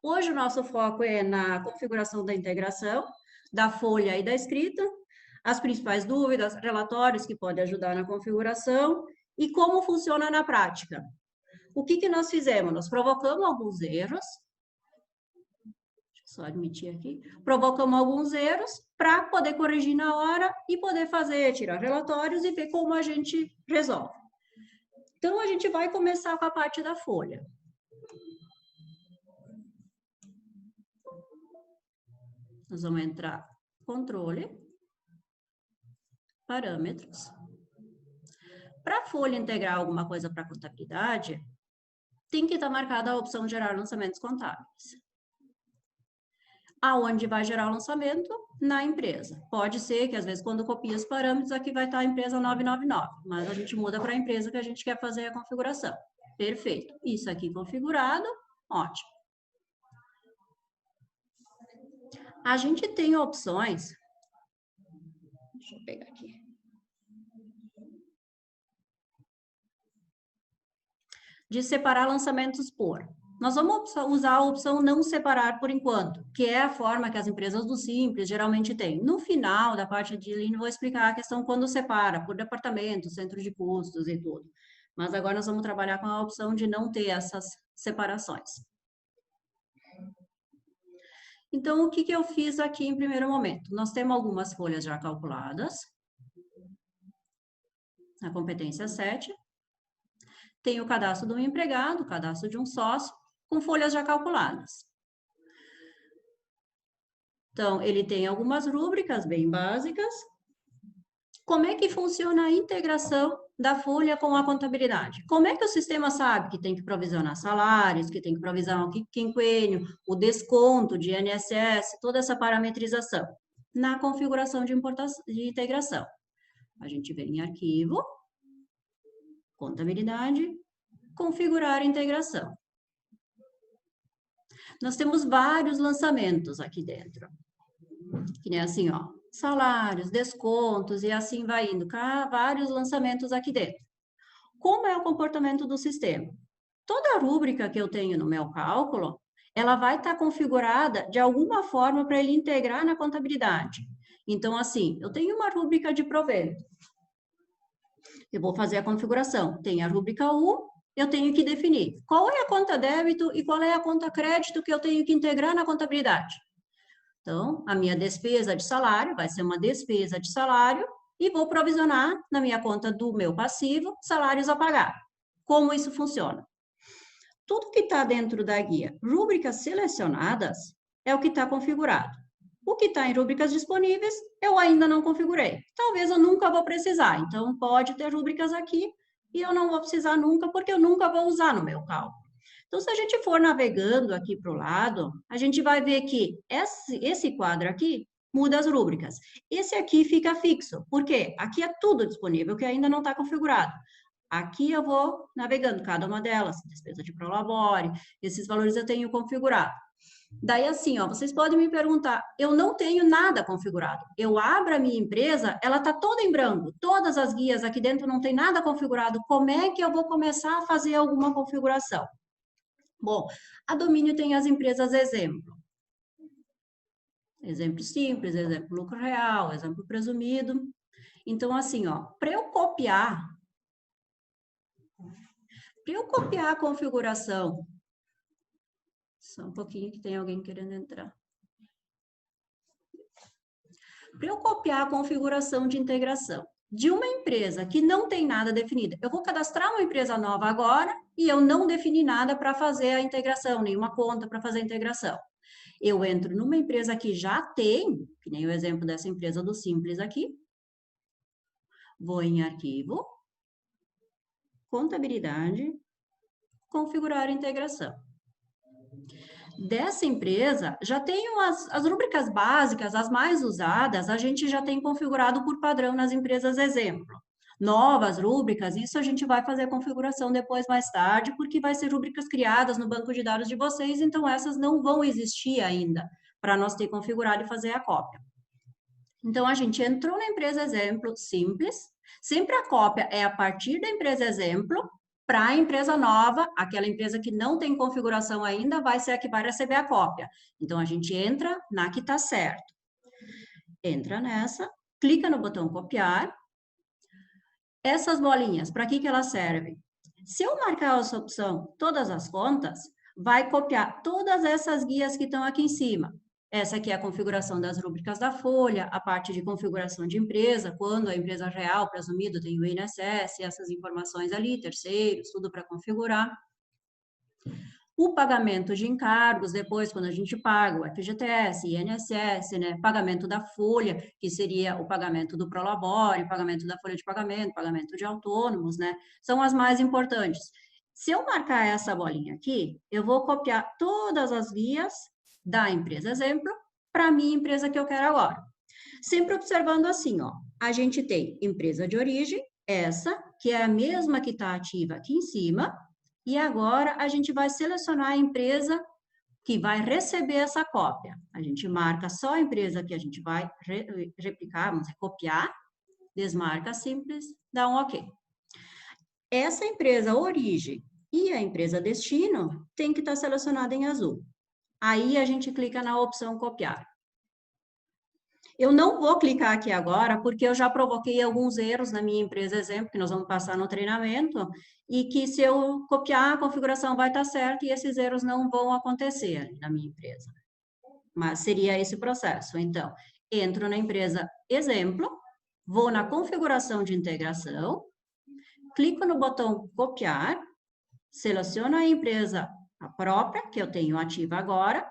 Hoje o nosso foco é na configuração da integração, da folha e da escrita, as principais dúvidas, relatórios que podem ajudar na configuração e como funciona na prática. O que nós fizemos? Nós provocamos alguns erros, deixa eu só admitir aqui, provocamos alguns erros para poder corrigir na hora e poder fazer, tirar relatórios e ver como a gente resolve. Então, a gente vai começar com a parte da folha. Nós vamos entrar controle, parâmetros. Para a folha integrar alguma coisa para contabilidade, tem que estar marcada a opção gerar lançamentos contábeis. Aonde vai gerar o lançamento? Na empresa. Pode ser que, às vezes, quando copia os parâmetros, aqui vai estar a empresa 999, mas a gente muda para a empresa que a gente quer fazer a configuração. Perfeito. Isso aqui configurado, ótimo. A gente tem opções. Deixa eu pegar aqui. De separar lançamentos por. Nós vamos usar a opção não separar por enquanto, que é a forma que as empresas do Simples geralmente têm. No final da parte de Lean, vou explicar a questão quando separa, por departamento, centro de custos e tudo. Mas agora nós vamos trabalhar com a opção de não ter essas separações. Então, o que eu fiz aqui em primeiro momento? Nós temos algumas folhas já calculadas. Na competência 7. Tem o cadastro de um empregado, o cadastro de um sócio, com folhas já calculadas. Então, ele tem algumas rúbricas bem básicas. Como é que funciona a integração da folha com a contabilidade? Como é que o sistema sabe que tem que provisionar salários, que tem que provisionar o quinquênio, o desconto de INSS, toda essa parametrização? Na configuração de integração. A gente vem em arquivo, contabilidade, configurar integração. Nós temos vários lançamentos aqui dentro. Que nem assim, ó, salários, descontos e assim vai indo. Vários lançamentos aqui dentro. Como é o comportamento do sistema? Toda rúbrica que eu tenho no meu cálculo, ela vai estar configurada de alguma forma para ele integrar na contabilidade. Então, assim, eu tenho uma rúbrica de provento. Eu vou fazer a configuração. Tem a rúbrica U, eu tenho que definir qual é a conta débito e qual é a conta crédito que eu tenho que integrar na contabilidade. Então, a minha despesa de salário vai ser uma despesa de salário e vou provisionar na minha conta do meu passivo salários a pagar. Como isso funciona? Tudo que está dentro da guia rúbricas selecionadas é o que está configurado. O que está em rúbricas disponíveis, eu ainda não configurei. Talvez eu nunca vou precisar, então pode ter rúbricas aqui e eu não vou precisar nunca, porque eu nunca vou usar no meu cálculo. Então, se a gente for navegando aqui para o lado, a gente vai ver que esse quadro aqui muda as rúbricas. Esse aqui fica fixo. Por quê? Aqui é tudo disponível que ainda não está configurado. Aqui eu vou navegando cada uma delas, despesa de prolabore, esses valores eu tenho configurado. Daí assim, ó, vocês podem me perguntar, eu não tenho nada configurado. Eu abro a minha empresa, ela está toda em branco, todas as guias aqui dentro não tem nada configurado. Como é que eu vou começar a fazer alguma configuração? Bom, a Domínio tem as empresas exemplo. Exemplo simples, exemplo lucro real, exemplo presumido. Então, assim, ó, para eu copiar a configuração, só um pouquinho que tem alguém querendo entrar. Para eu copiar a configuração de integração de uma empresa que não tem nada definido, eu vou cadastrar uma empresa nova agora e eu não defini nada para fazer a integração, nenhuma conta para fazer a integração. Eu entro numa empresa que já tem, que nem o exemplo dessa empresa do Simples aqui, vou em arquivo, contabilidade, configurar a integração. Dessa empresa, já tenho as rúbricas básicas, as mais usadas, a gente já tem configurado por padrão nas empresas exemplo. Novas rúbricas, isso a gente vai fazer a configuração depois, mais tarde, porque vai ser rúbricas criadas no banco de dados de vocês, então essas não vão existir ainda, para nós ter configurado e fazer a cópia. Então, a gente entrou na empresa exemplo simples, sempre a cópia é a partir da empresa exemplo, Para a empresa nova, aquela empresa que não tem configuração ainda, vai ser a que vai receber a cópia. Então, a gente entra na que está certo. Entra nessa, clica no botão copiar. Essas bolinhas, para que elas servem? Se eu marcar essa opção, todas as contas, vai copiar todas essas guias que estão aqui em cima. Essa aqui é a configuração das rúbricas da folha, a parte de configuração de empresa, quando a empresa real, presumido, tem o INSS, essas informações ali, terceiros, tudo para configurar. O pagamento de encargos, depois, quando a gente paga o FGTS, INSS, né? Pagamento da folha, que seria o pagamento do Prolabore, pagamento da folha de pagamento de autônomos, né? São as mais importantes. Se eu marcar essa bolinha aqui, eu vou copiar todas as guias da empresa exemplo para a minha empresa que eu quero agora. Sempre observando assim, ó, a gente tem empresa de origem, essa, que é a mesma que está ativa aqui em cima, e agora a gente vai selecionar a empresa que vai receber essa cópia. A gente marca só a empresa que a gente vai replicar, vamos dizer, copiar, desmarca simples, dá um OK. Essa empresa origem e a empresa destino tem que estar selecionada em azul. Aí a gente clica na opção copiar. Eu não vou clicar aqui agora, porque eu já provoquei alguns erros na minha empresa exemplo, que nós vamos passar no treinamento, e que se eu copiar, a configuração vai estar certa e esses erros não vão acontecer ali na minha empresa. Mas seria esse processo. Então, entro na empresa exemplo, vou na configuração de integração, clico no botão copiar, seleciono a empresa a própria, que eu tenho ativa agora,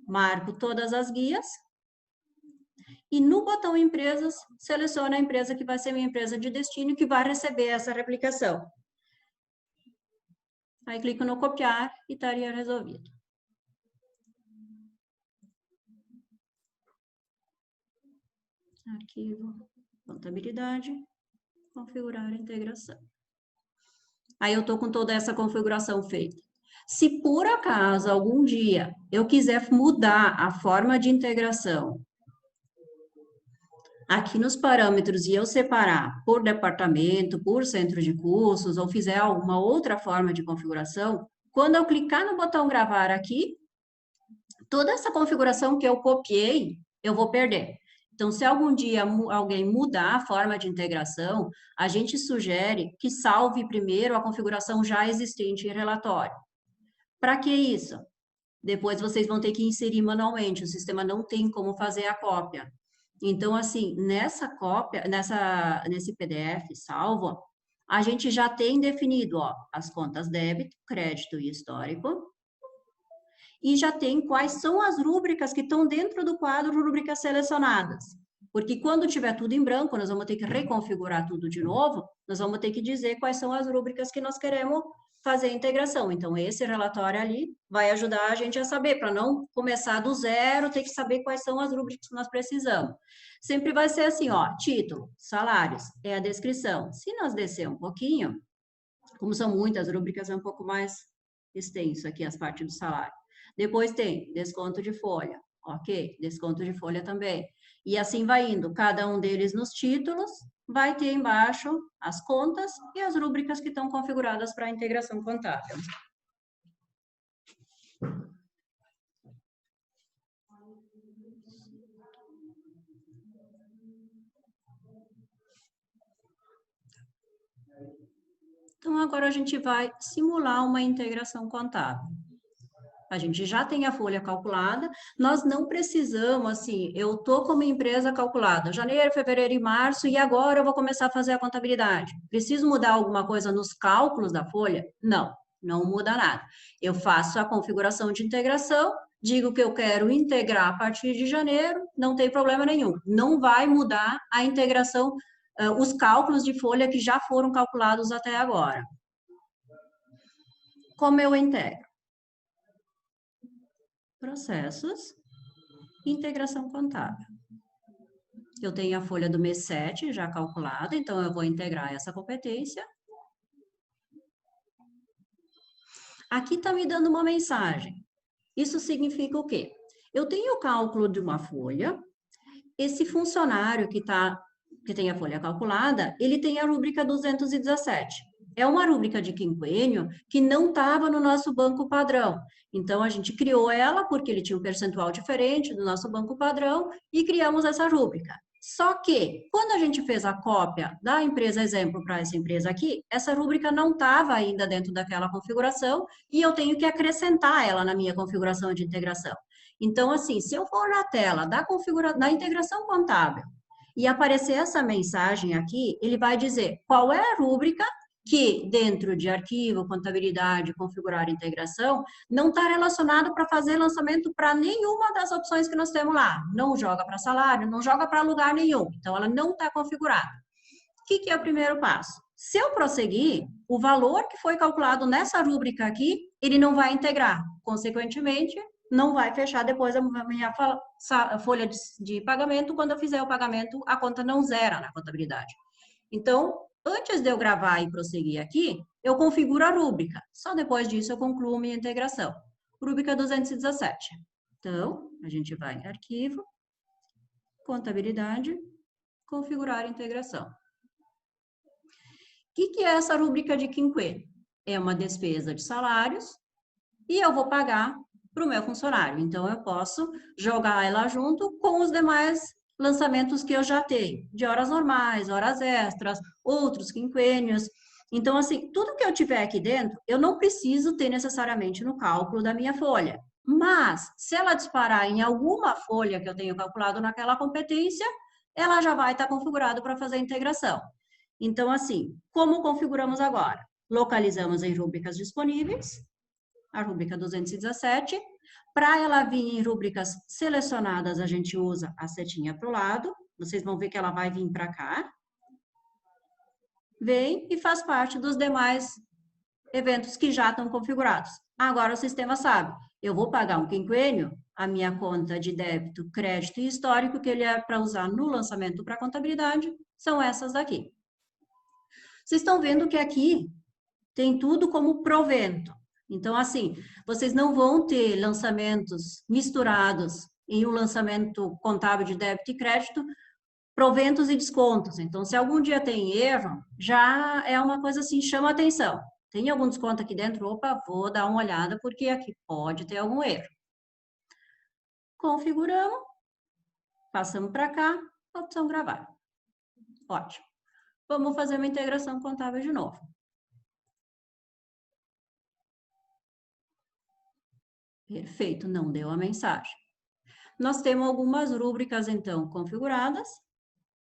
marco todas as guias, e no botão empresas, seleciona a empresa que vai ser minha empresa de destino, que vai receber essa replicação. Aí clico no copiar e estaria resolvido. Arquivo, contabilidade, configurar a integração. Aí eu estou com toda essa configuração feita. Se por acaso, algum dia, eu quiser mudar a forma de integração, aqui nos parâmetros, e eu separar por departamento, por centro de cursos, ou fizer alguma outra forma de configuração, quando eu clicar no botão gravar aqui, toda essa configuração que eu copiei, eu vou perder. Então, se algum dia alguém mudar a forma de integração, a gente sugere que salve primeiro a configuração já existente em relatório. Para que isso? Depois vocês vão ter que inserir manualmente, o sistema não tem como fazer a cópia. Então, assim, nessa cópia, nesse PDF salvo, a gente já tem definido, ó, as contas débito, crédito e histórico, e já tem quais são as rúbricas que estão dentro do quadro rúbricas selecionadas. Porque quando tiver tudo em branco, nós vamos ter que reconfigurar tudo de novo, nós vamos ter que dizer quais são as rúbricas que nós queremos fazer a integração. Então, esse relatório ali vai ajudar a gente a saber, para não começar do zero, ter que saber quais são as rúbricas que nós precisamos. Sempre vai ser assim, ó, título, salários, é a descrição. Se nós descer um pouquinho, como são muitas rúbricas, é um pouco mais extenso aqui as partes do salário. Depois tem desconto de folha, ok? Desconto de folha também. E assim vai indo, cada um deles nos títulos, vai ter embaixo as contas e as rúbricas que estão configuradas para a integração contábil. Então, agora a gente vai simular uma integração contábil. A gente já tem a folha calculada, nós não precisamos, assim, eu estou como empresa calculada, janeiro, fevereiro e março, e agora eu vou começar a fazer a contabilidade. Preciso mudar alguma coisa nos cálculos da folha? Não, não muda nada. Eu faço a configuração de integração, digo que eu quero integrar a partir de janeiro, não tem problema nenhum. Não vai mudar a integração, os cálculos de folha que já foram calculados até agora. Como eu integro? Processos, integração contábil. Eu tenho a folha do mês 7 já calculada, então eu vou integrar essa competência. Aqui está me dando uma mensagem. Isso significa o quê? Eu tenho o cálculo de uma folha, esse funcionário que tem a folha calculada, ele tem a rúbrica 217. é uma rúbrica de quinquênio que não estava no nosso banco padrão. Então, a gente criou ela porque ele tinha um percentual diferente do nosso banco padrão e criamos essa rúbrica. Só que, quando a gente fez a cópia da empresa exemplo para essa empresa aqui, essa rúbrica não estava ainda dentro daquela configuração e eu tenho que acrescentar ela na minha configuração de integração. Então, assim, se eu for na tela da integração contábil e aparecer essa mensagem aqui, ele vai dizer qual é a rúbrica que dentro de arquivo, contabilidade, configurar integração, não está relacionado para fazer lançamento para nenhuma das opções que nós temos lá. Não joga para salário, não joga para lugar nenhum. Então, ela não está configurada. O que é o primeiro passo? Se eu prosseguir, o valor que foi calculado nessa rúbrica aqui, ele não vai integrar. Consequentemente, não vai fechar depois a minha folha de pagamento. Quando eu fizer o pagamento, a conta não zera na contabilidade. Então, antes de eu gravar e prosseguir aqui, eu configuro a rúbrica. Só depois disso eu concluo minha integração. Rúbrica 217. Então, a gente vai em arquivo, contabilidade, configurar integração. O que é essa rúbrica de quinquênio? É uma despesa de salários e eu vou pagar para o meu funcionário. Então, eu posso jogar ela junto com os demais lançamentos que eu já tenho, de horas normais, horas extras, outros quinquênios. Então, assim, tudo que eu tiver aqui dentro, eu não preciso ter necessariamente no cálculo da minha folha. Mas, se ela disparar em alguma folha que eu tenho calculado naquela competência, ela já vai estar configurada para fazer a integração. Então, assim, como configuramos agora? Localizamos em rúbricas disponíveis, a rúbrica 217. Para ela vir em rúbricas selecionadas, a gente usa a setinha para o lado. Vocês vão ver que ela vai vir para cá. Vem e faz parte dos demais eventos que já estão configurados. Agora o sistema sabe, eu vou pagar um quinquênio, a minha conta de débito, crédito e histórico, que ele é para usar no lançamento para contabilidade, são essas daqui. Vocês estão vendo que aqui tem tudo como provento. Então, assim, vocês não vão ter lançamentos misturados em um lançamento contábil de débito e crédito, proventos e descontos. Então, se algum dia tem erro, já é uma coisa assim, chama atenção. Tem algum desconto aqui dentro? Opa, vou dar uma olhada, porque aqui pode ter algum erro. Configuramos, passamos para cá, opção gravar. Ótimo. Vamos fazer uma integração contábil de novo. Perfeito, não deu a mensagem. Nós temos algumas rúbricas, então, configuradas.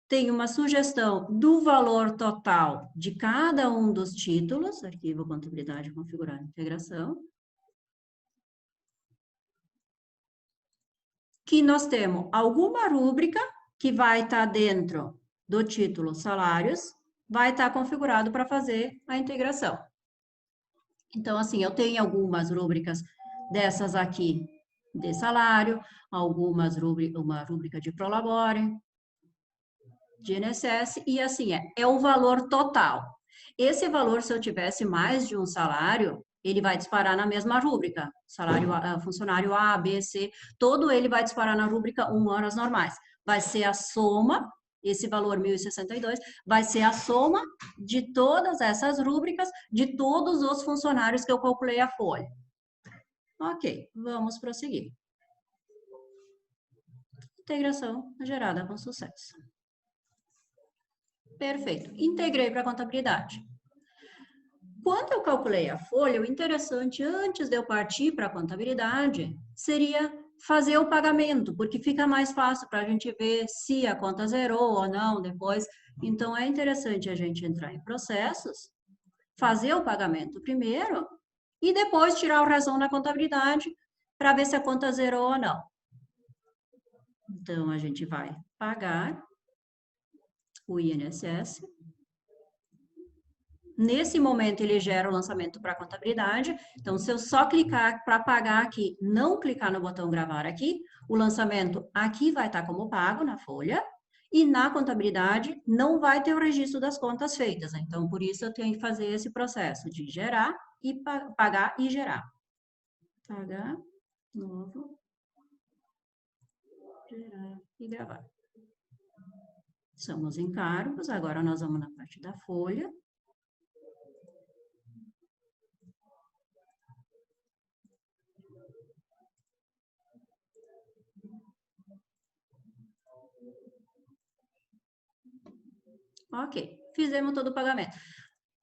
Tem uma sugestão do valor total de cada um dos títulos, arquivo, contabilidade, configurar, integração. Que nós temos alguma rúbrica que vai estar dentro do título salários, vai estar configurado para fazer a integração. Então, assim, eu tenho algumas rúbricas dessas aqui de salário, uma rúbrica de prolabore, de INSS, e assim é o valor total. Esse valor, se eu tivesse mais de um salário, ele vai disparar na mesma rúbrica. Salário, funcionário A, B, C, todo ele vai disparar na rúbrica 1 horas normais. Vai ser a soma, esse valor 1.062, vai ser a soma de todas essas rúbricas, de todos os funcionários que eu calculei a folha. Ok, vamos prosseguir. Integração gerada com sucesso. Perfeito. Integrei para a contabilidade. Quando eu calculei a folha, o interessante, antes de eu partir para a contabilidade, seria fazer o pagamento, porque fica mais fácil para a gente ver se a conta zerou ou não depois. Então, é interessante a gente entrar em processos, fazer o pagamento primeiro e depois tirar o razão na contabilidade para ver se a conta zerou ou não. Então, a gente vai pagar o INSS. Nesse momento, ele gera o lançamento para a contabilidade. Então, se eu só clicar para pagar aqui, não clicar no botão gravar aqui, o lançamento aqui vai estar como pago na folha. E na contabilidade, não vai ter o registro das contas feitas. Então, por isso, eu tenho que fazer esse processo de gerar e pagar e gerar. Pagar, novo, gerar e gravar. São os encargos. Agora, nós vamos na parte da folha. Ok, fizemos todo o pagamento.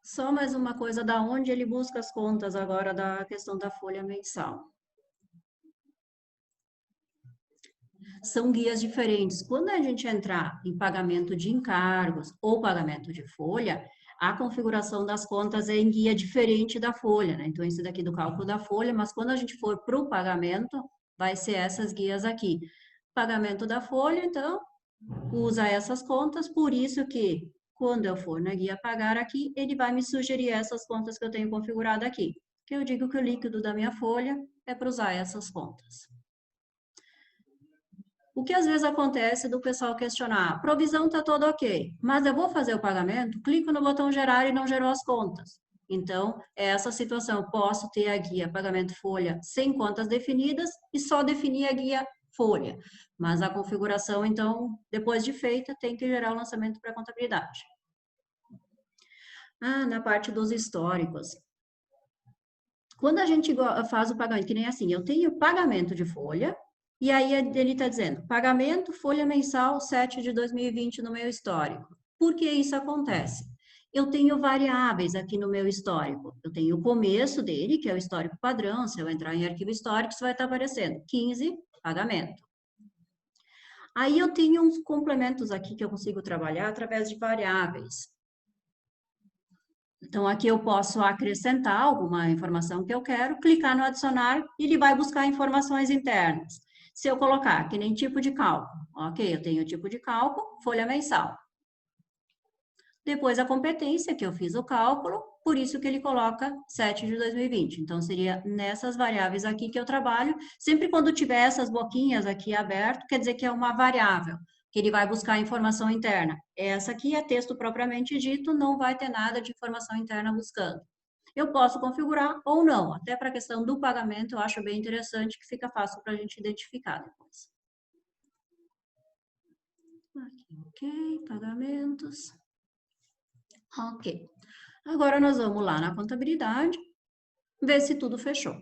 Só mais uma coisa, da onde ele busca as contas agora da questão da folha mensal. São guias diferentes. Quando a gente entrar em pagamento de encargos ou pagamento de folha, a configuração das contas é em guia diferente da folha, né? Então, esse daqui do cálculo da folha, mas quando a gente for para o pagamento, vai ser essas guias aqui. Pagamento da folha, então, usa essas contas, por isso que quando eu for na guia pagar aqui, ele vai me sugerir essas contas que eu tenho configurado aqui. Que eu digo que o líquido da minha folha é para usar essas contas. O que às vezes acontece do pessoal questionar, provisão está toda ok, mas eu vou fazer o pagamento, clico no botão gerar e não gerou as contas. Então, é essa situação, eu posso ter a guia pagamento folha sem contas definidas e só definir a guia folha. Mas a configuração, então, depois de feita, tem que gerar o lançamento para contabilidade. Na parte dos históricos. Quando a gente faz o pagamento, que nem assim, eu tenho pagamento de folha, e aí ele está dizendo, pagamento, folha mensal 7 de 2020 no meu histórico. Por que isso acontece? Eu tenho variáveis aqui no meu histórico. Eu tenho o começo dele, que é o histórico padrão. Se eu entrar em arquivo histórico, isso vai estar aparecendo. 15, pagamento. Aí eu tenho uns complementos aqui que eu consigo trabalhar através de variáveis. Então, aqui eu posso acrescentar alguma informação que eu quero, clicar no adicionar e ele vai buscar informações internas. Se eu colocar que nem tipo de cálculo, ok, eu tenho tipo de cálculo, folha mensal. Depois a competência, que eu fiz o cálculo, por isso que ele coloca 7 de 2020. Então, seria nessas variáveis aqui que eu trabalho. Sempre quando tiver essas boquinhas aqui aberto, quer dizer que é uma variável, que ele vai buscar informação interna. Essa aqui é texto propriamente dito, não vai ter nada de informação interna buscando. Eu posso configurar ou não, até para a questão do pagamento, eu acho bem interessante, que fica fácil para a gente identificar depois. Aqui, ok, pagamentos. Ok. Agora nós vamos lá na contabilidade, ver se tudo fechou.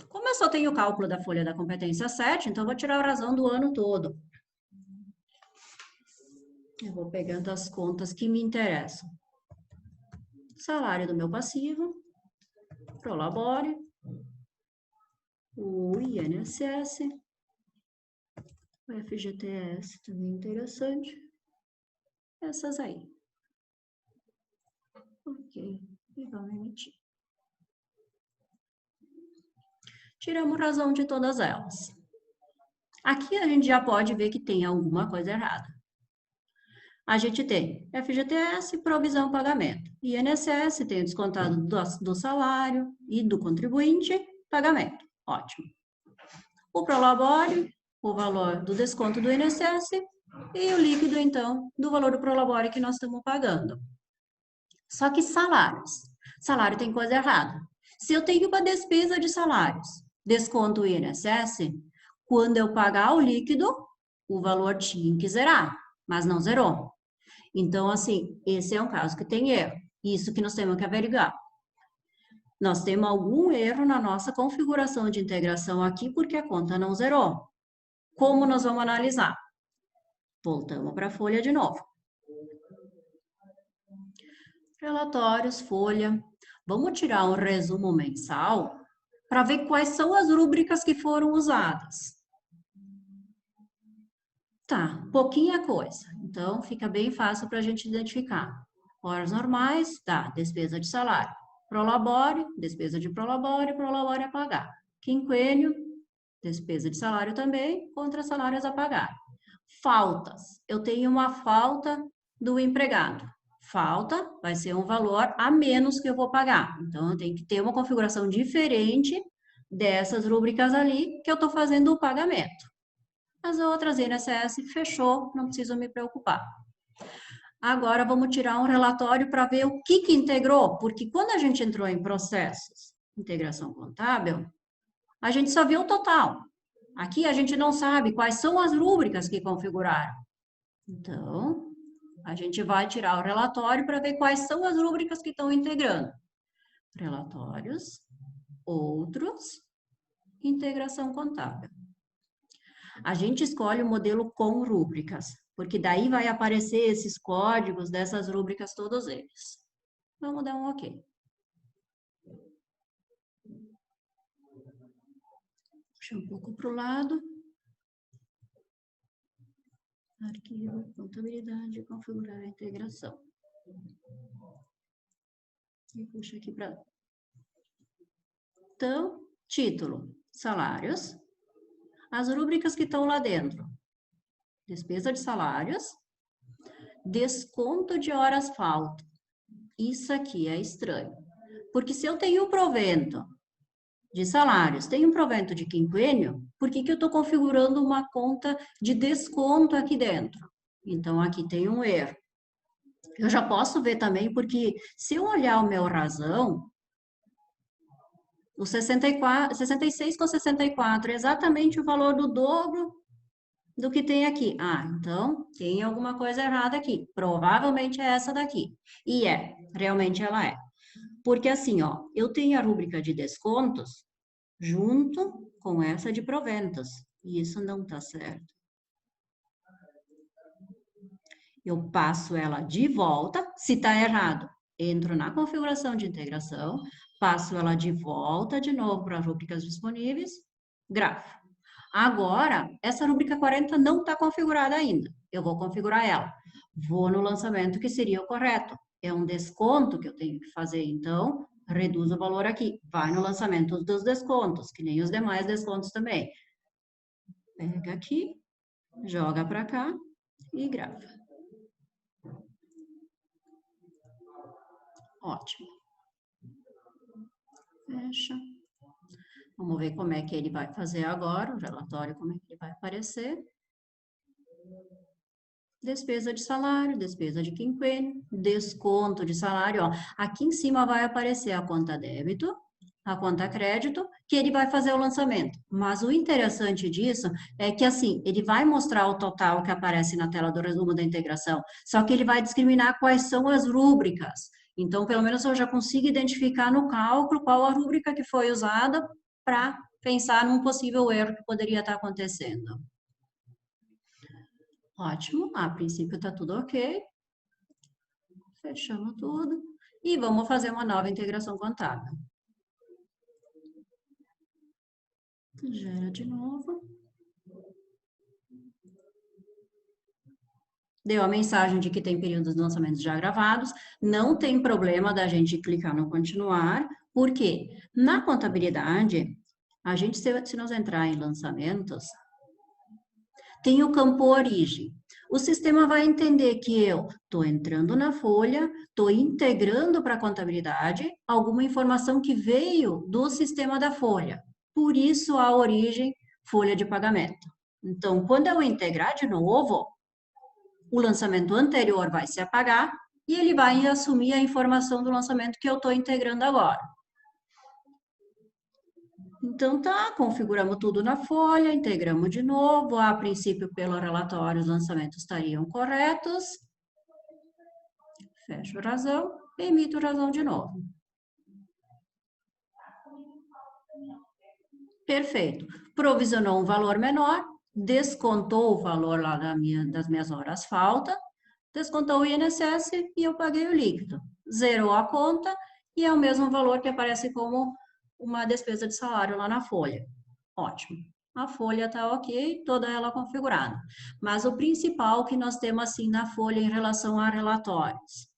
Como eu só tenho o cálculo da folha da competência 7, então eu vou tirar a razão do ano todo. Eu vou pegando as contas que me interessam. Salário do meu passivo, Prolabore, o INSS, o FGTS também interessante. Essas aí. Ok, e vamos emitir. Tiramos razão de todas elas. Aqui a gente já pode ver que tem alguma coisa errada. A gente tem FGTS, provisão pagamento. INSS tem o descontado do salário e do contribuinte, pagamento. Ótimo. O Prolabore, o valor do desconto do INSS e o líquido, então, do valor do Prolabore que nós estamos pagando. Só que salários. Salário tem coisa errada. Se eu tenho uma despesa de salários, desconto o INSS, quando eu pagar o líquido, o valor tinha que zerar, mas não zerou. Então, assim, esse é um caso que tem erro. Isso que nós temos que averiguar. Nós temos algum erro na nossa configuração de integração aqui, porque a conta não zerou. Como nós vamos analisar? Voltamos para a folha de novo. Relatórios, folha. Vamos tirar um resumo mensal para ver quais são as rúbricas que foram usadas. Tá, pouquinha coisa. Então, fica bem fácil para a gente identificar. Horas normais, tá, despesa de salário. Prolabore, despesa de prolabore a pagar. Quinquênio, despesa de salário também, contra salários a pagar. Faltas, eu tenho uma falta do empregado. Falta vai ser um valor a menos que eu vou pagar. Então, eu tenho que ter uma configuração diferente dessas rúbricas ali que eu estou fazendo o pagamento. As outras, INSS, fechou, não preciso me preocupar. Agora, vamos tirar um relatório para ver o que integrou, porque quando a gente entrou em processos, integração contábil, a gente só viu o total. Aqui a gente não sabe quais são as rúbricas que configuraram. Então, a gente vai tirar o relatório para ver quais são as rúbricas que estão integrando. Relatórios, outros, integração contábil. A gente escolhe o modelo com rúbricas, porque daí vai aparecer esses códigos dessas rúbricas, todos eles. Vamos dar um OK. Puxa um pouco para o lado. Arquivo, contabilidade, configurar a integração. E puxa aqui para... Então, título, salários. As rúbricas que estão lá dentro. Despesa de salários. Desconto de horas falta. Isso aqui é estranho. Porque se eu tenho provento de salários, tenho um provento de quinquênio, por que eu estou configurando uma conta de desconto aqui dentro? Então, aqui tem um erro. Eu já posso ver também, porque se eu olhar o meu razão, o 66 com 64 é exatamente o valor do dobro do que tem aqui. Ah, então tem alguma coisa errada aqui. Provavelmente é essa daqui. E realmente ela é. Porque assim, ó, eu tenho a rúbrica de descontos junto com essa de proventos. E isso não tá certo. Eu passo ela de volta, se tá errado, entro na configuração de integração, passo ela de volta de novo para rúbricas disponíveis, grafo. Agora, essa rúbrica 40 não está configurada ainda. Eu vou configurar ela. Vou no lançamento, que seria o correto. É um desconto que eu tenho que fazer, então, reduz o valor aqui. Vai no lançamento dos descontos, que nem os demais descontos também. Pega aqui, joga para cá e grafa. Ótimo. Fecha. Vamos ver como é que ele vai fazer agora, o relatório, como é que ele vai aparecer. Despesa de salário, despesa de quinquênio, desconto de salário, ó. Aqui em cima vai aparecer a conta débito, a conta crédito, que ele vai fazer o lançamento. Mas o interessante disso é que, assim, ele vai mostrar o total que aparece na tela do resumo da integração, só que ele vai discriminar quais são as rúbricas. Então, pelo menos eu já consigo identificar no cálculo qual a rúbrica que foi usada para pensar num possível erro que poderia estar acontecendo. Ótimo, a princípio está tudo ok. Fechamos tudo. E vamos fazer uma nova integração contábil. Gera de novo. Deu a mensagem de que tem períodos de lançamento já gravados. Não tem problema da gente clicar no continuar. Por quê? Na contabilidade, a gente, se nós entrar em lançamentos, tem o campo origem. O sistema vai entender que eu estou entrando na folha, estou integrando para a contabilidade alguma informação que veio do sistema da folha. Por isso, a origem, folha de pagamento. Então, quando eu integrar de novo, o lançamento anterior vai se apagar e ele vai assumir a informação do lançamento que eu estou integrando agora. Então, tá, configuramos tudo na folha, integramos de novo. A princípio, pelo relatório, os lançamentos estariam corretos. Fecho o razão, emito o razão de novo. Perfeito. Provisionou um valor menor, descontou o valor lá das minhas horas falta, descontou o INSS e eu paguei o líquido. Zerou a conta e é o mesmo valor que aparece como uma despesa de salário lá na folha. Ótimo. A folha está ok, toda ela configurada. Mas o principal que nós temos assim na folha em relação a relatórios.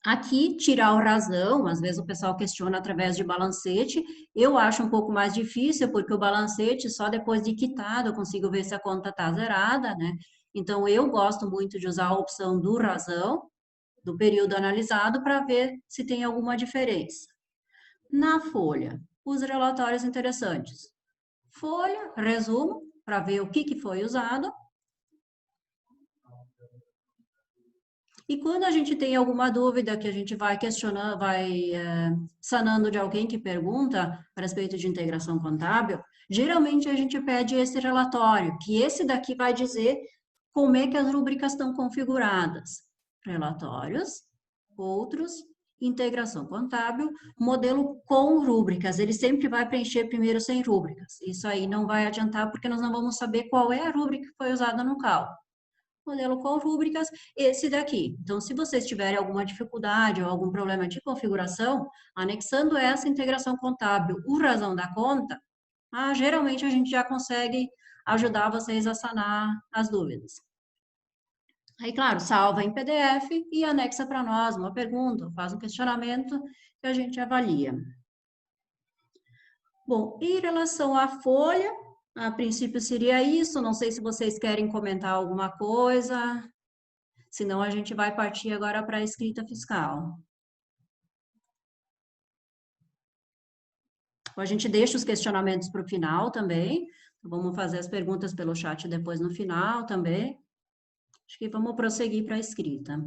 Aqui, tirar o razão, às vezes o pessoal questiona através de balancete, eu acho um pouco mais difícil, porque o balancete, só depois de quitado, eu consigo ver se a conta está zerada, né? Então, eu gosto muito de usar a opção do razão, do período analisado, para ver se tem alguma diferença. Na folha, os relatórios interessantes. Folha, resumo, para ver o que foi usado. E quando a gente tem alguma dúvida que a gente vai questionando, sanando de alguém que pergunta a respeito de integração contábil, geralmente a gente pede esse relatório, que esse daqui vai dizer como é que as rubricas estão configuradas. Relatórios, outros, integração contábil, modelo com rúbricas. Ele sempre vai preencher primeiro sem rúbricas. Isso aí não vai adiantar, porque nós não vamos saber qual é a rúbrica que foi usada no cálculo. Modelo com rúbricas, esse daqui. Então, se vocês tiverem alguma dificuldade ou algum problema de configuração, anexando essa integração contábil, o razão da conta, geralmente a gente já consegue ajudar vocês a sanar as dúvidas. Aí, claro, salva em PDF e anexa para nós uma pergunta, faz um questionamento que a gente avalia. Bom, em relação à folha, a princípio seria isso, não sei se vocês querem comentar alguma coisa, senão a gente vai partir agora para a escrita fiscal. A gente deixa os questionamentos para o final também, vamos fazer as perguntas pelo chat depois no final também. Acho que vamos prosseguir para a escrita.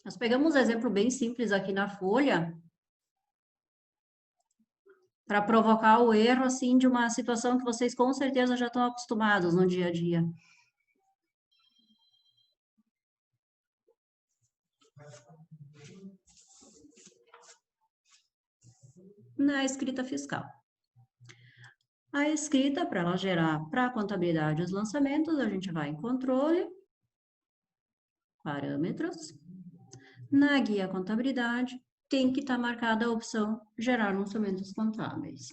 Nós pegamos um exemplo bem simples aqui na folha, para provocar o erro, assim, de uma situação que vocês com certeza já estão acostumados no dia a dia. Na escrita fiscal. A escrita, para ela gerar para a contabilidade os lançamentos, a gente vai em controle, parâmetros. Na guia contabilidade, tem que estar marcada a opção gerar lançamentos contábeis.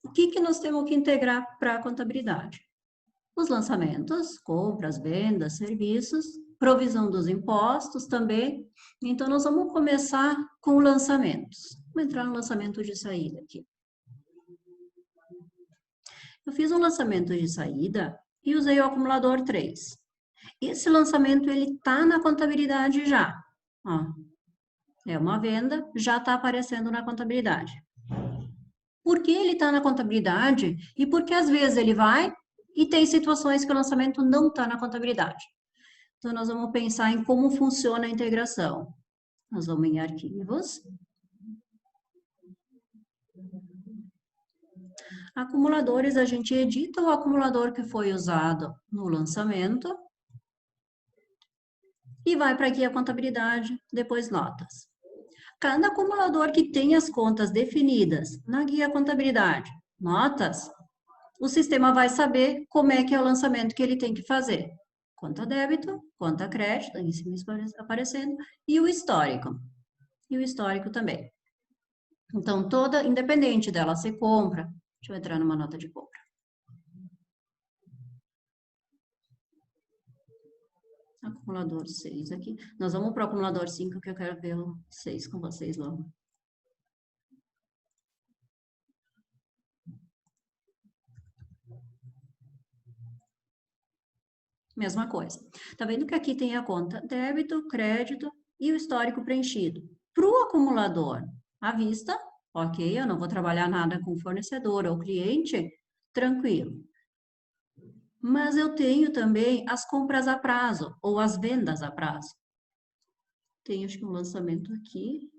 O que nós temos que integrar para a contabilidade? Os lançamentos, compras, vendas, serviços, provisão dos impostos também. Então, nós vamos começar com lançamentos. Vou entrar no lançamento de saída aqui. Eu fiz um lançamento de saída e usei o acumulador 3. Esse lançamento, ele está na contabilidade já. Ó, é uma venda, já está aparecendo na contabilidade. Por que ele está na contabilidade? E porque às vezes ele vai e tem situações que o lançamento não está na contabilidade. Então, nós vamos pensar em como funciona a integração. Nós vamos em arquivos. Acumuladores, a gente edita o acumulador que foi usado no lançamento. E vai para aqui a contabilidade, depois notas. Cada acumulador que tem as contas definidas na guia contabilidade, notas, o sistema vai saber como é que é o lançamento que ele tem que fazer. Conta débito, conta crédito, em cima aparecendo, e o histórico. E o histórico também. Então, toda, independente dela ser compra, deixa eu entrar numa nota de compra. Acumulador 6 aqui. Nós vamos para o acumulador 5, que eu quero ver o 6 com vocês logo. Mesma coisa. Tá vendo que aqui tem a conta débito, crédito e o histórico preenchido. Para o acumulador à vista, ok, eu não vou trabalhar nada com fornecedor ou cliente, tranquilo. Mas eu tenho também as compras a prazo ou as vendas a prazo. Tem, acho que um lançamento aqui.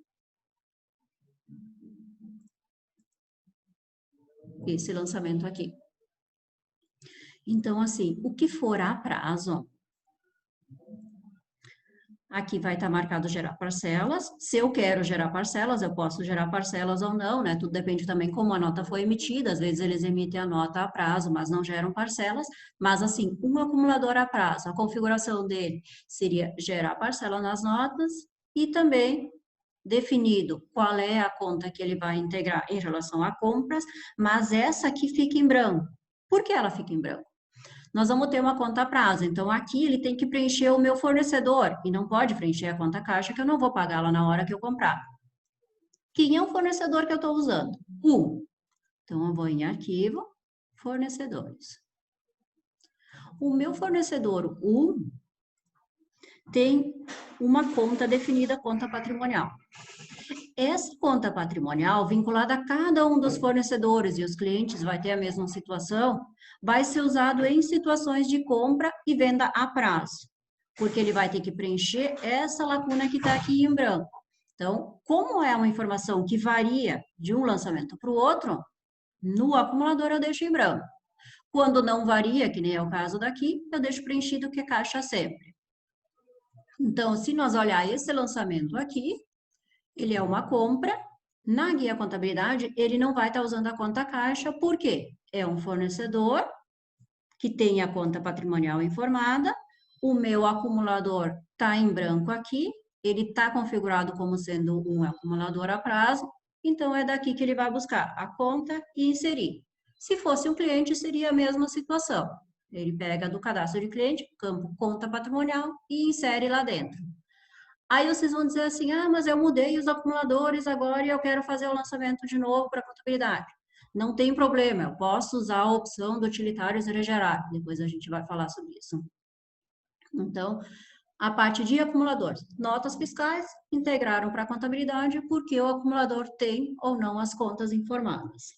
Esse lançamento aqui. Então, assim, o que for a prazo, aqui vai estar marcado gerar parcelas. Se eu quero gerar parcelas, eu posso gerar parcelas ou não, né? Tudo depende também como a nota foi emitida. Às vezes eles emitem a nota a prazo, mas não geram parcelas. Mas, assim, um acumulador a prazo, a configuração dele seria gerar parcela nas notas e também definido qual é a conta que ele vai integrar em relação a compras, mas essa aqui fica em branco. Por que ela fica em branco? Nós vamos ter uma conta a prazo, então aqui ele tem que preencher o meu fornecedor, e não pode preencher a conta caixa, que eu não vou pagá-la na hora que eu comprar. Quem é o fornecedor que eu estou usando? Então, eu vou em arquivo, fornecedores. O meu fornecedor tem uma conta definida, conta patrimonial. Essa conta patrimonial, vinculada a cada um dos fornecedores, e os clientes vai ter a mesma situação, vai ser usado em situações de compra e venda a prazo, porque ele vai ter que preencher essa lacuna que está aqui em branco. Então, como é uma informação que varia de um lançamento para o outro, No acumulador eu deixo em branco. Quando não varia, que nem é o caso daqui, eu deixo preenchido que é caixa sempre. Então, se nós olhar esse lançamento aqui, ele é uma compra. Na guia contabilidade, ele não vai estar usando a conta caixa, por quê? É um fornecedor que tem a conta patrimonial informada, o meu acumulador está em branco aqui, ele está configurado como sendo um acumulador a prazo, então é daqui que ele vai buscar a conta e inserir. Se fosse um cliente, seria a mesma situação. Ele pega do cadastro de cliente, campo conta patrimonial e insere lá dentro. Aí vocês vão dizer assim, ah, mas eu mudei os acumuladores agora e eu quero fazer o lançamento de novo para contabilidade. Não tem problema, eu posso usar a opção do utilitários regerar. Depois a gente vai falar sobre isso. Então, a parte de acumuladores, notas fiscais integraram para a contabilidade porque o acumulador tem ou não as contas informadas.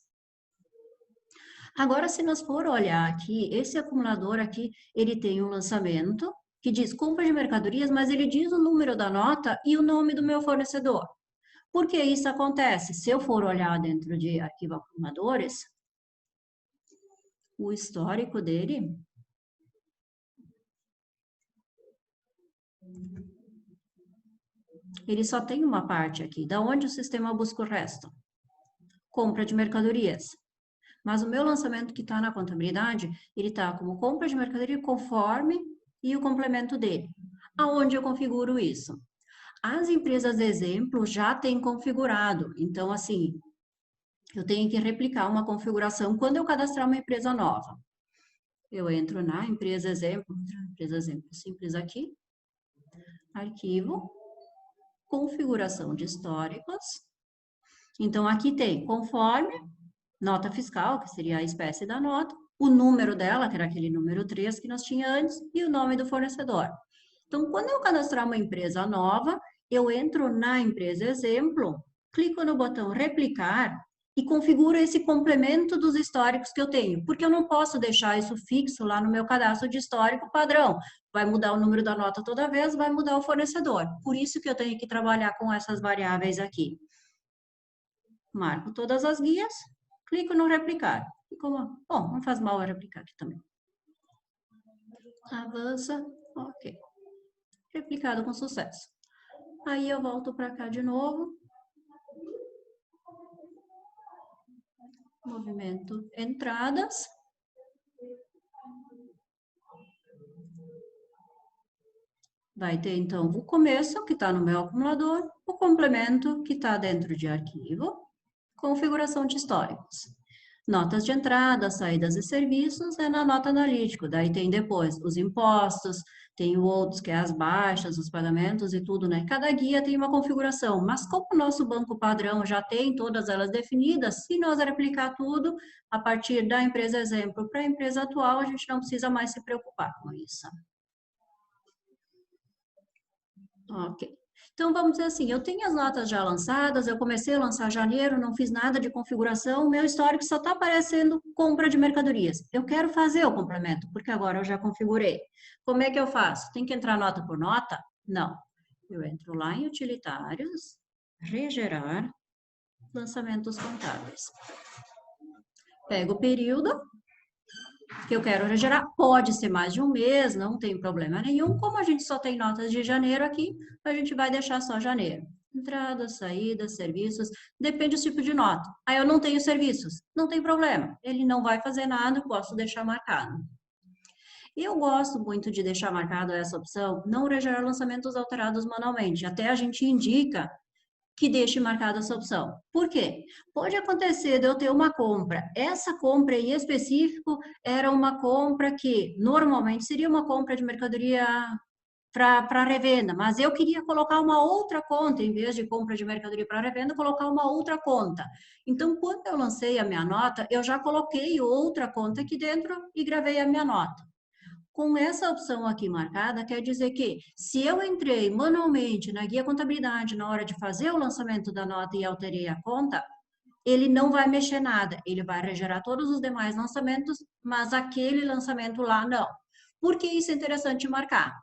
Agora, se nós for olhar aqui, esse acumulador aqui, ele tem um lançamento que diz compra de mercadorias, mas ele diz o número da nota e o nome do meu fornecedor. Por que isso acontece? Se eu for olhar dentro de arquivo acumuladores, o histórico dele ele só tem uma parte aqui, da onde o sistema busca o resto. Compra de mercadorias. Mas o meu lançamento que está na contabilidade, ele está como compra de mercadoria conforme e o complemento dele. Aonde eu configuro isso? As empresas exemplo já têm configurado. Então, assim, eu tenho que replicar uma configuração quando eu cadastrar uma empresa nova. Eu entro na empresa exemplo simples aqui, arquivo, configuração de históricos. Então, aqui tem conforme, nota fiscal, que seria a espécie da nota, o número dela, que era aquele número 3 que nós tínhamos antes, e o nome do fornecedor. Então, quando eu cadastrar uma empresa nova, eu entro na empresa exemplo, clico no botão replicar e configuro esse complemento dos históricos que eu tenho, porque eu não posso deixar isso fixo lá no meu cadastro de histórico padrão. Vai mudar o número da nota toda vez, vai mudar o fornecedor. Por isso que eu tenho que trabalhar com essas variáveis aqui. Marco todas as guias, clico no replicar. Bom, não faz mal eu replicar aqui também. Avança, ok. Replicado com sucesso. Aí eu volto para cá de novo. Movimento entradas. Vai ter, então, o começo, que está no meu acumulador, o complemento, que está dentro de arquivo, configuração de históricos. Notas de entrada, saídas e serviços é na nota analítico. Daí tem depois os impostos, tem outros que é as baixas, os pagamentos e tudo, né? Cada guia tem uma configuração, mas como o nosso banco padrão já tem todas elas definidas, se nós replicar tudo a partir da empresa exemplo para a empresa atual, a gente não precisa mais se preocupar com isso. Ok. Então, vamos dizer assim, eu tenho as notas já lançadas, eu comecei a lançar janeiro, não fiz nada de configuração, meu histórico só está aparecendo compra de mercadorias. Eu quero fazer o complemento, porque agora eu já configurei. Como é que eu faço? Tem que entrar nota por nota? Não. Eu entro lá em utilitários, regerar, lançamentos contábeis. Pego o período que eu quero regerar, pode ser mais de um mês, não tem problema nenhum. Como a gente só tem notas de janeiro aqui, a gente vai deixar só janeiro. Entradas, saídas, serviços, depende do tipo de nota. Aí eu não tenho serviços, não tem problema. Ele não vai fazer nada, posso deixar marcado. Eu gosto muito de deixar marcado essa opção, não regerar lançamentos alterados manualmente. Até a gente indica que deixe marcada essa opção. Por quê? Pode acontecer de eu ter uma compra. Essa compra em específico era uma compra que normalmente seria uma compra de mercadoria para revenda, mas eu queria colocar uma outra conta, em vez de compra de mercadoria para revenda, colocar uma outra conta. Então, quando eu lancei a minha nota, eu já coloquei outra conta aqui dentro e gravei a minha nota. Com essa opção aqui marcada, quer dizer que se eu entrei manualmente na guia contabilidade na hora de fazer o lançamento da nota e alterei a conta, ele não vai mexer nada, ele vai regerar todos os demais lançamentos, mas aquele lançamento lá não. Por que isso é interessante marcar?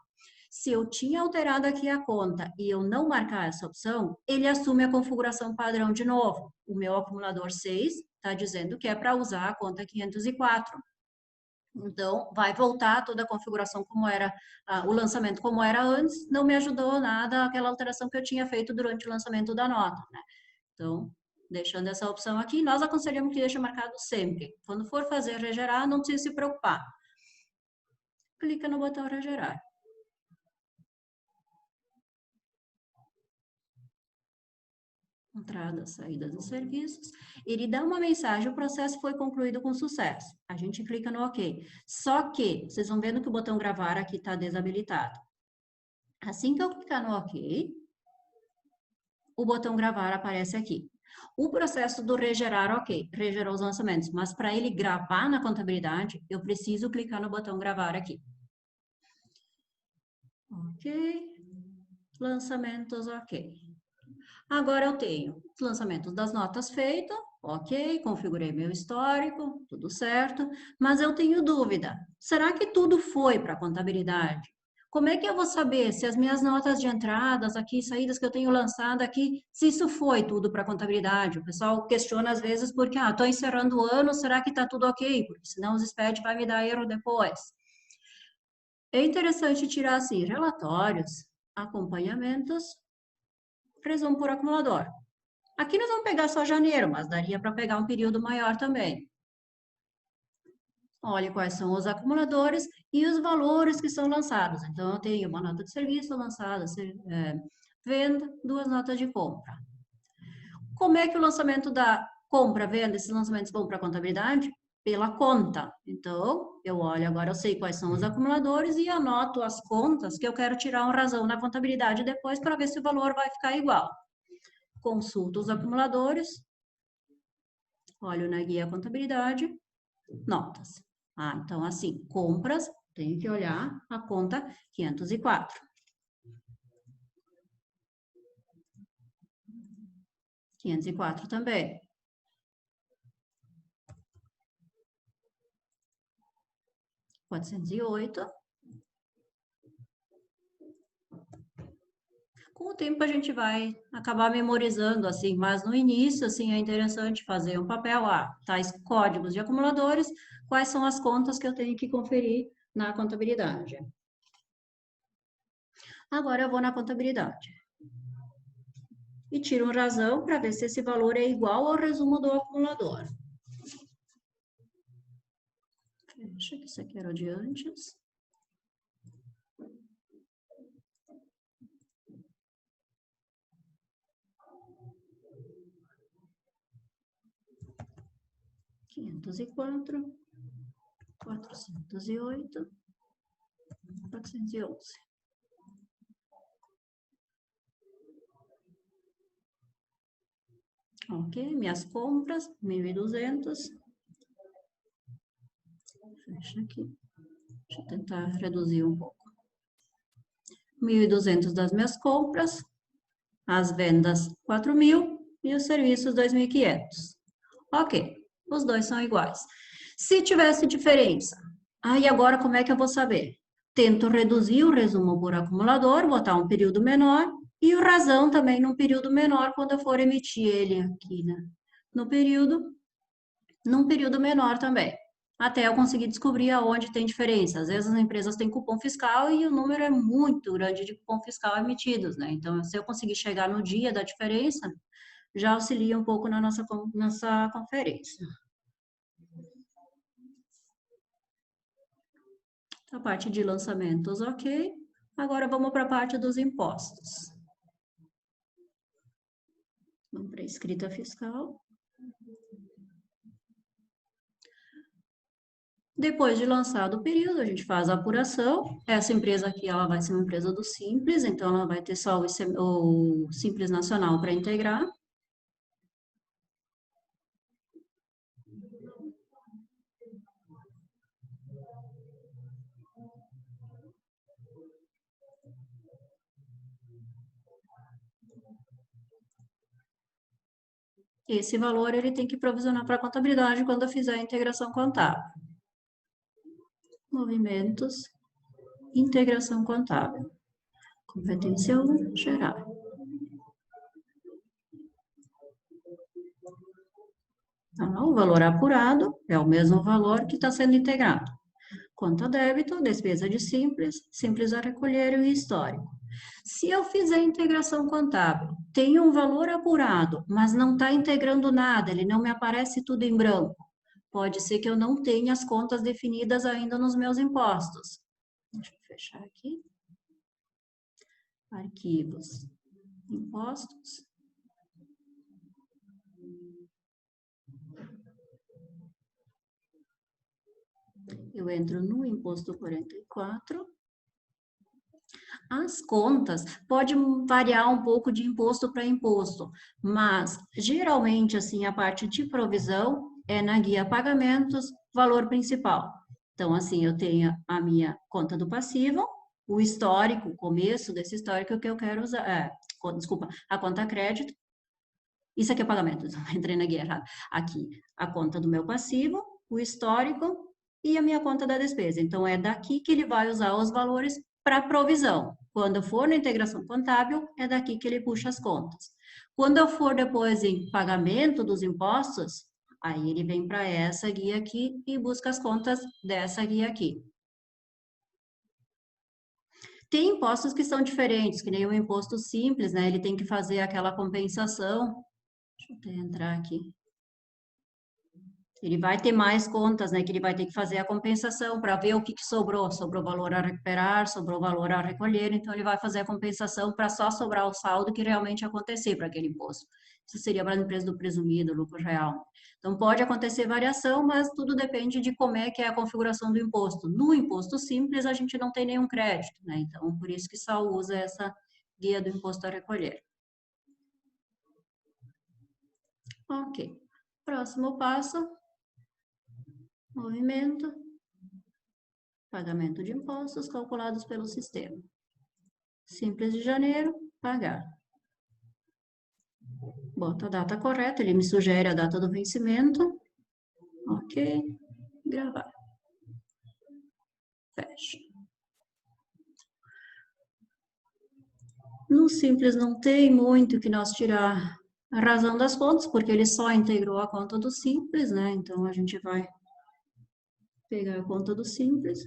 Se eu tinha alterado aqui a conta e eu não marcar essa opção, ele assume a configuração padrão de novo. O meu acumulador 6 está dizendo que é para usar a conta 504. Então, vai voltar toda a configuração como era, o lançamento como era antes, não me ajudou nada aquela alteração que eu tinha feito durante o lançamento da nota, né? Então, deixando essa opção aqui, nós aconselhamos que deixe marcado sempre. Quando for fazer regerar, não precisa se preocupar. Clica no botão regerar. Entrada, saída dos serviços, ele dá uma mensagem, o processo foi concluído com sucesso. A gente clica no OK. Só que, vocês vão vendo que o botão gravar aqui está desabilitado. Assim que eu clicar no OK, o botão gravar aparece aqui. O processo do regerar, OK, regerou os lançamentos, mas para ele gravar na contabilidade, eu preciso clicar no botão gravar aqui. OK, lançamentos, OK. Agora eu tenho os lançamentos das notas feitos, ok, configurei meu histórico, tudo certo, mas eu tenho dúvida, será que tudo foi para a contabilidade? Como é que eu vou saber se as minhas notas de entradas aqui, saídas que eu tenho lançado aqui, se isso foi tudo para a contabilidade? O pessoal questiona às vezes porque, estou encerrando o ano, será que está tudo ok? Porque senão os SPED vai me dar erro depois. É interessante tirar assim, relatórios, acompanhamentos, resumo por acumulador. Aqui nós vamos pegar só janeiro, mas daria para pegar um período maior também. Olha quais são os acumuladores e os valores que são lançados. Então, eu tenho uma nota de serviço lançada, venda, 2 notas de compra. Como é que o lançamento da compra, venda, esses lançamentos vão para a contabilidade? Pela conta. Então, eu olho agora, eu sei quais são os acumuladores e anoto as contas que eu quero tirar uma razão na contabilidade depois para ver se o valor vai ficar igual. Consulto os acumuladores, olho na guia contabilidade, notas. Então assim, compras, tenho que olhar a conta 504. 504 também. R$408. Com o tempo a gente vai acabar memorizando, assim, mas no início, assim, é interessante fazer um papel, tais códigos de acumuladores, quais são as contas que eu tenho que conferir na contabilidade. Agora eu vou na contabilidade. E tiro uma razão para ver se esse valor é igual ao resumo do acumulador. Fecha, que isso aqui era o de antes. R$504, R$408, R$411. Ok, minhas compras, 1.200. Fecha aqui. Deixa eu tentar reduzir um pouco. 1.200 das minhas compras, as vendas 4.000 e os serviços 2.500. Ok, os dois são iguais. Se tivesse diferença, e agora como é que eu vou saber? Tento reduzir o resumo por acumulador, botar um período menor, e o razão também num período menor quando eu for emitir ele aqui, né? Num período menor também. Até eu conseguir descobrir aonde tem diferença. Às vezes as empresas têm cupom fiscal e o número é muito grande de cupom fiscal emitidos, né? Então, se eu conseguir chegar no dia da diferença, já auxilia um pouco na nossa conferência. A parte de lançamentos, ok. Agora vamos para a parte dos impostos. Vamos para a escrita fiscal. Depois de lançado o período, a gente faz a apuração. Essa empresa aqui, ela vai ser uma empresa do Simples, então ela vai ter só o Simples Nacional para integrar. Esse valor ele tem que provisionar para a contabilidade quando eu fizer a integração contábil. Movimentos, integração contábil. Competência 1, gerar. Então, o valor apurado é o mesmo valor que está sendo integrado. Conta débito, despesa de simples, simples a recolher e histórico. Se eu fizer integração contábil, tem um valor apurado, mas não está integrando nada, ele não me aparece tudo em branco. Pode ser que eu não tenha as contas definidas ainda nos meus impostos. Deixa eu fechar aqui. Arquivos, impostos. Eu entro no imposto 44. As contas pode variar um pouco de imposto para imposto, mas geralmente assim a parte de provisão é na guia pagamentos, valor principal. Então assim, eu tenho a minha conta do passivo, o histórico, o começo desse histórico que eu quero usar, desculpa, a conta crédito. Isso aqui é pagamento, entrei na guia errada. Aqui, a conta do meu passivo, o histórico e a minha conta da despesa. Então, é daqui que ele vai usar os valores para provisão. Quando for na integração contábil, é daqui que ele puxa as contas. Quando eu for depois em pagamento dos impostos, aí ele vem para essa guia aqui e busca as contas dessa guia aqui. Tem impostos que são diferentes, que nem o imposto simples, né? Ele tem que fazer aquela compensação. Deixa eu até entrar aqui. Ele vai ter mais contas, né? Que ele vai ter que fazer a compensação para ver o que sobrou. Sobrou valor a recuperar, sobrou valor a recolher. Então, ele vai fazer a compensação para só sobrar o saldo que realmente acontecer para aquele imposto. Isso seria para a empresa do presumido, lucro real. Então, pode acontecer variação, mas tudo depende de como é que é a configuração do imposto. No imposto simples, a gente não tem nenhum crédito, né? Então, por isso que só usa essa guia do imposto a recolher. Ok. Próximo passo. Movimento, pagamento de impostos calculados pelo sistema. Simples de janeiro, pagar. Bota a data correta, ele me sugere a data do vencimento. Ok, gravar. Fecha. No simples não tem muito que nós tirar a razão das contas, porque ele só integrou a conta do simples, né? Então, a gente vai pegar a conta do simples.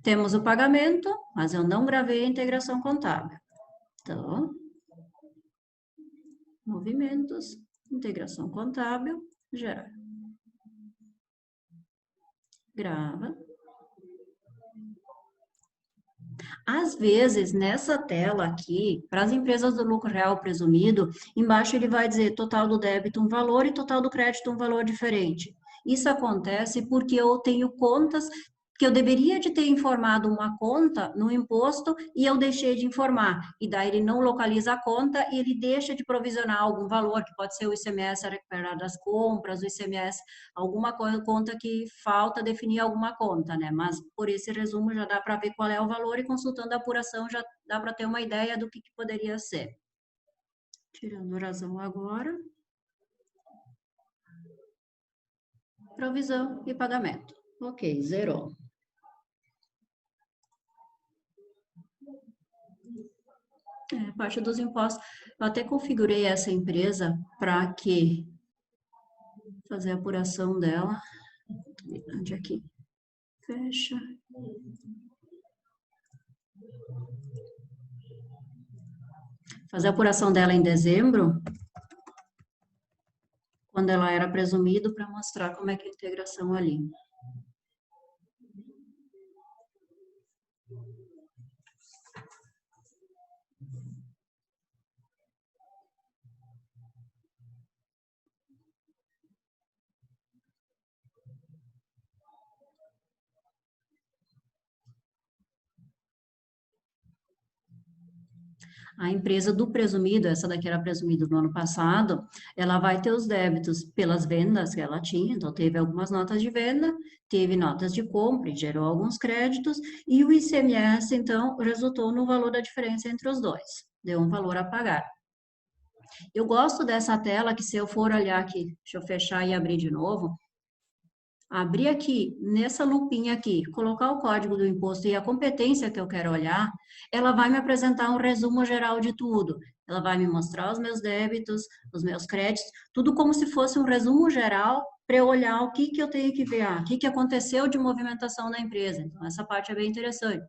Temos o pagamento, mas eu não gravei a integração contábil. Então, movimentos, integração contábil, gerar. Grava. Às vezes, nessa tela aqui, para as empresas do lucro real presumido, embaixo ele vai dizer total do débito um valor e total do crédito um valor diferente. Isso acontece porque eu tenho contas que eu deveria de ter informado uma conta no imposto e eu deixei de informar. E daí ele não localiza a conta e ele deixa de provisionar algum valor, que pode ser o ICMS a recuperar das compras, o ICMS, alguma conta que falta definir alguma conta, né? Mas por esse resumo já dá para ver qual é o valor e consultando a apuração já dá para ter uma ideia do que poderia ser. Tirando razão agora. Provisão e pagamento. Ok, zerou. Parte dos impostos. Eu até configurei essa empresa para que fazer a apuração dela. Onde aqui? Fecha. Fazer a apuração dela em dezembro, quando ela era presumido, para mostrar como é que é a integração ali. A empresa do presumido, essa daqui era presumida no ano passado, ela vai ter os débitos pelas vendas que ela tinha, então teve algumas notas de venda, teve notas de compra, e gerou alguns créditos, e o ICMS, então, resultou no valor da diferença entre os dois, deu um valor a pagar. Eu gosto dessa tela que se eu for olhar aqui, deixa eu fechar e abrir de novo, abrir aqui, nessa lupinha aqui, colocar o código do imposto e a competência que eu quero olhar, ela vai me apresentar um resumo geral de tudo. Ela vai me mostrar os meus débitos, os meus créditos, tudo como se fosse um resumo geral para eu olhar o que eu tenho que ver, o que aconteceu de movimentação na empresa. Então, essa parte é bem interessante.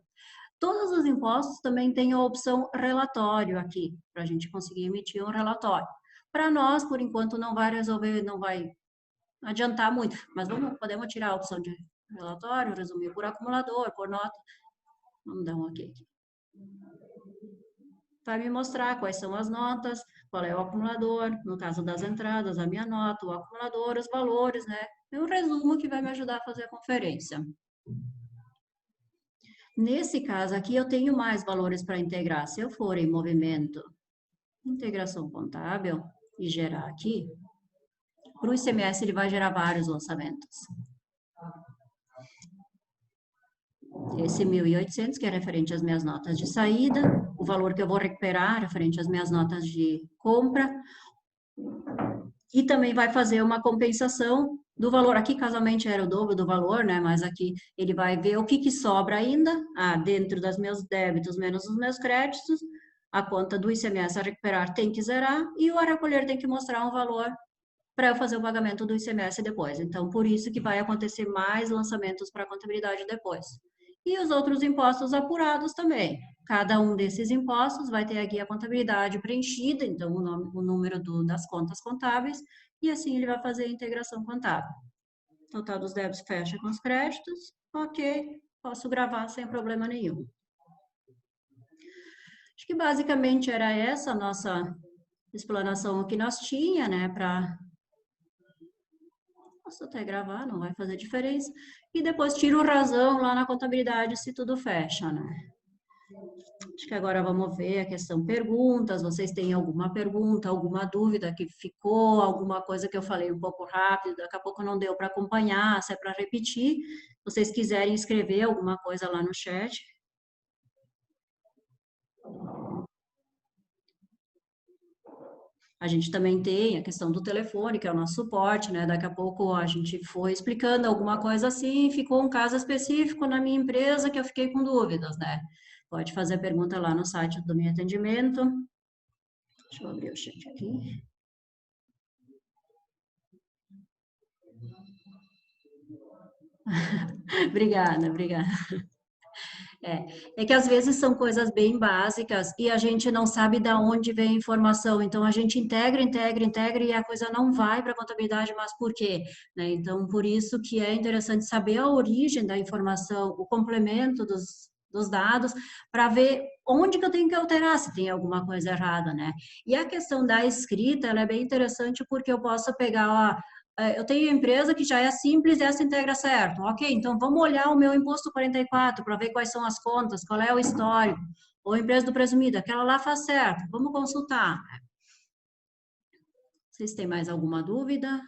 Todos os impostos também têm a opção relatório aqui, para a gente conseguir emitir um relatório. Para nós, por enquanto, não vai resolver, não vai adiantar muito, mas podemos tirar a opção de relatório, resumir por acumulador, por nota. Vamos dar um OK aqui. Vai me mostrar quais são as notas, qual é o acumulador, no caso das entradas, a minha nota, o acumulador, os valores, né? É um resumo que vai me ajudar a fazer a conferência. Nesse caso aqui, eu tenho mais valores para integrar. Se eu for em movimento, integração contábil, e gerar aqui, para o ICMS ele vai gerar vários lançamentos. Esse 1.800, que é referente às minhas notas de saída, o valor que eu vou recuperar referente às minhas notas de compra, e também vai fazer uma compensação do valor. Aqui, casualmente, era o dobro do valor, né? Mas aqui ele vai ver o que sobra ainda, dentro dos meus débitos menos os meus créditos, a conta do ICMS a recuperar tem que zerar, e o a recolher tem que mostrar um valor para eu fazer o pagamento do ICMS depois. Então, por isso que vai acontecer mais lançamentos para a contabilidade depois. E os outros impostos apurados também. Cada um desses impostos vai ter aqui a contabilidade preenchida, então o número das contas contábeis, e assim ele vai fazer a integração contábil. Total dos débitos fecha com os créditos, ok, posso gravar sem problema nenhum. Acho que basicamente era essa a nossa explanação que nós tinha, né, Posso até gravar, não vai fazer diferença. E depois tiro razão lá na contabilidade se tudo fecha, né? Acho que agora vamos ver a questão perguntas. Vocês têm alguma pergunta, alguma dúvida que ficou, alguma coisa que eu falei um pouco rápido, daqui a pouco não deu para acompanhar, se é para repetir. Se vocês quiserem escrever alguma coisa lá no chat. A gente também tem a questão do telefone, que é o nosso suporte, né? Daqui a pouco a gente foi explicando alguma coisa assim, ficou um caso específico na minha empresa que eu fiquei com dúvidas, né? Pode fazer a pergunta lá no site do meu atendimento. Deixa eu abrir o chat aqui. Obrigada. É que às vezes são coisas bem básicas e a gente não sabe de onde vem a informação. Então a gente integra e a coisa não vai para a contabilidade, mas por quê? Né? Então, por isso que é interessante saber a origem da informação, o complemento dos dados, para ver onde que eu tenho que alterar se tem alguma coisa errada, né? E a questão da escrita, ela é bem interessante porque eu posso pegar, ó, eu tenho empresa que já é simples e essa integra certo. Ok, então vamos olhar o meu imposto 44 para ver quais são as contas, qual é o histórico. Ou empresa do presumido, aquela lá faz certo. Vamos consultar. Vocês têm mais alguma dúvida?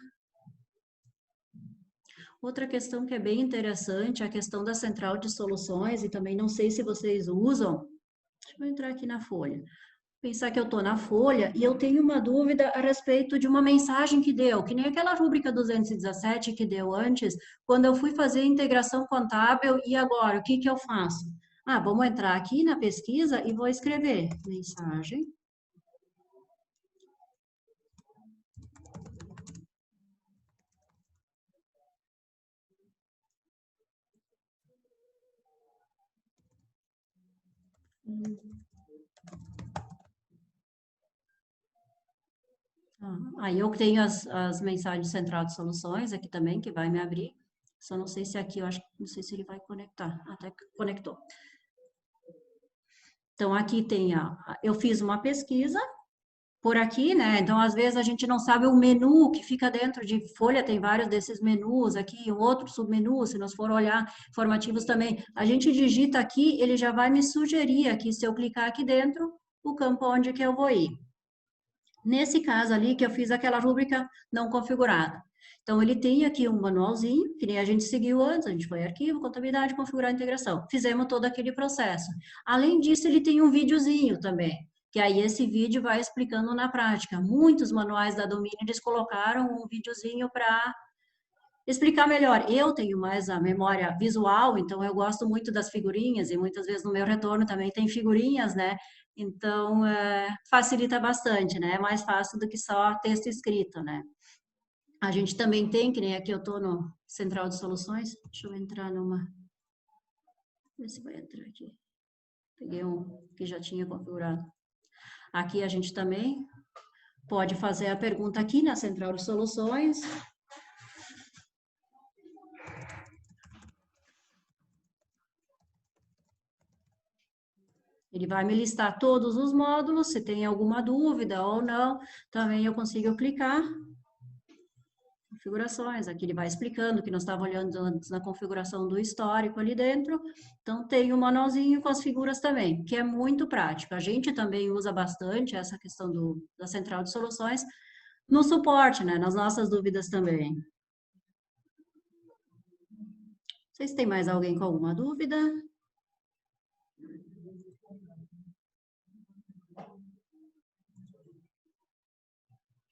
Outra questão que é bem interessante é a questão da central de soluções, e também não sei se vocês usam. Deixa eu entrar aqui na folha. Pensar que eu estou na folha e eu tenho uma dúvida a respeito de uma mensagem que deu, que nem aquela rúbrica 217 que deu antes, quando eu fui fazer a integração contábil, e agora, o que que eu faço? Vamos entrar aqui na pesquisa e vou escrever mensagem. Aí eu tenho as mensagens central de soluções aqui também, que vai me abrir. Só não sei se aqui, eu acho, não sei se ele vai conectar. Até conectou. Então, aqui tem eu fiz uma pesquisa por aqui, né? Então, às vezes a gente não sabe o menu que fica dentro de folha, tem vários desses menus aqui, outro submenu, se nós for olhar informativos também. A gente digita aqui, ele já vai me sugerir aqui, se eu clicar aqui dentro, o campo onde que eu vou ir. Nesse caso ali, que eu fiz aquela rúbrica não configurada. Então, ele tem aqui um manualzinho, que nem a gente seguiu antes, a gente foi arquivo, contabilidade, configurar a integração. Fizemos todo aquele processo. Além disso, ele tem um videozinho também, que aí esse vídeo vai explicando na prática. Muitos manuais da Domínio, eles colocaram um videozinho para explicar melhor. Eu tenho mais a memória visual, então eu gosto muito das figurinhas, e muitas vezes no meu retorno também tem figurinhas, né? Então, facilita bastante, né? É mais fácil do que só texto escrito, né? A gente também tem, que nem aqui eu estou no Central de Soluções. Deixa eu entrar numa... Ver se vai entrar aqui. Peguei um que já tinha configurado. Aqui a gente também pode fazer a pergunta aqui na Central de Soluções. Ele vai me listar todos os módulos, se tem alguma dúvida ou não, também eu consigo clicar. Configurações, aqui ele vai explicando que nós estávamos olhando antes na configuração do histórico ali dentro. Então, tem um manualzinho com as figuras também, que é muito prático. A gente também usa bastante essa questão da Central de Soluções no suporte, né? Nas nossas dúvidas também. Vocês têm mais alguém com alguma dúvida?